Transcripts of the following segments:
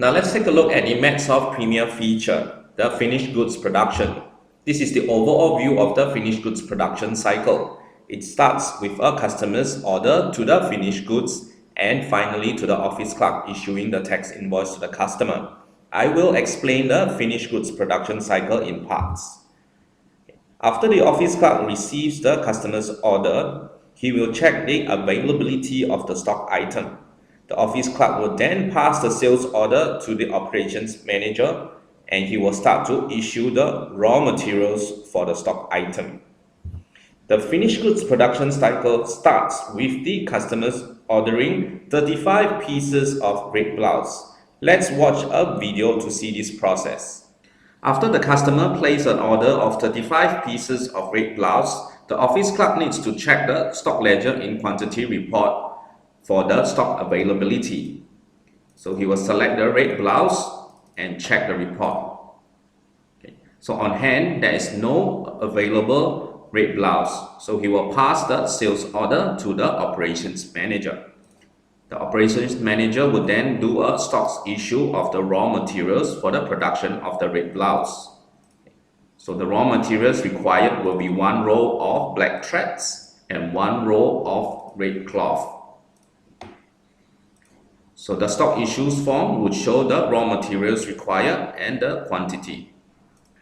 Now let's take a look at the MadSoft Premier feature, the finished goods production. This is the overall view of the finished goods production cycle. It starts with a customer's order to the finished goods and finally to the office clerk issuing the tax invoice to the customer. I will explain the finished goods production cycle in parts. After the office clerk receives the customer's order, he will check the availability of the stock item. The office clerk will then pass the sales order to the operations manager and he will start to issue the raw materials for the stock item. The finished goods production cycle starts with the customers ordering 35 pieces of red blouse. Let's watch a video to see this process. After the customer places an order of 35 pieces of red blouse, the office clerk needs to check the stock ledger in quantity report for the stock availability. So he will select the red blouse and check the report. Okay. So on hand, there is no available red blouse. So he will pass the sales order to the operations manager. The operations manager will then do a stocks issue of the raw materials for the production of the red blouse. So the raw materials required will be 1 roll of black threads and 1 roll of red cloth. So the stock issues form would show the raw materials required and the quantity.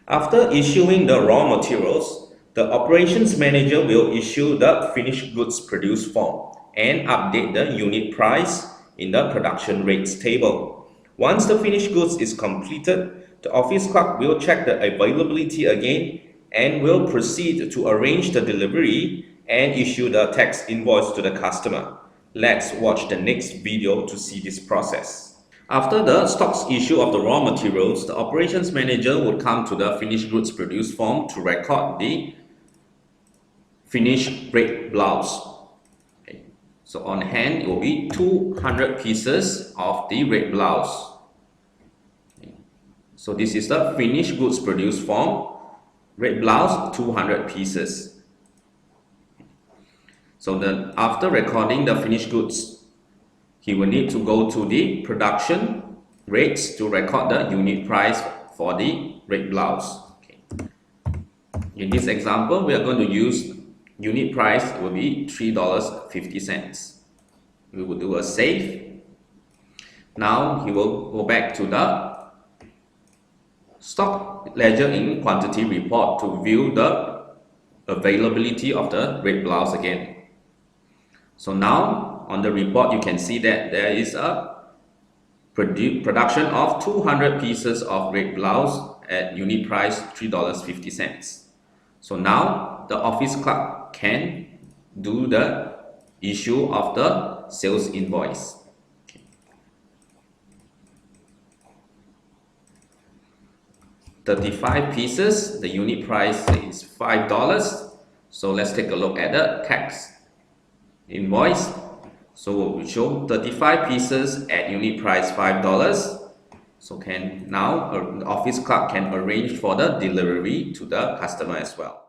After issuing the raw materials, the operations manager will issue the finished goods produced form and update the unit price in the production rates table. Once the finished goods is completed, the office clerk will check the availability again and will proceed to arrange the delivery and issue the tax invoice to the customer. Let's watch the next video to see this process. After the stocks issue of the raw materials, the operations manager would come to the finished goods produced form to record the finished red blouse. Okay. So on hand, it will be 200 pieces of the red blouse. Okay. So this is the finished goods produced form, red blouse, 200 pieces. So then after recording the finished goods, he will need to go to the production rates to record the unit price for the red blouse. Okay. In this example, we are going to use unit price will be $3.50. We will do a save. Now he will go back to the stock ledger in quantity report to view the availability of the red blouse again. So now on the report, you can see that there is a production of 200 pieces of red blouse at unit price $3.50. So now the office clerk can do the issue of the sales invoice. Okay. 35 pieces, the unit price is $5. So let's take a look at the tax invoice. So we show 35 pieces at unit price $5. So now the office clerk can arrange for the delivery to the customer as well.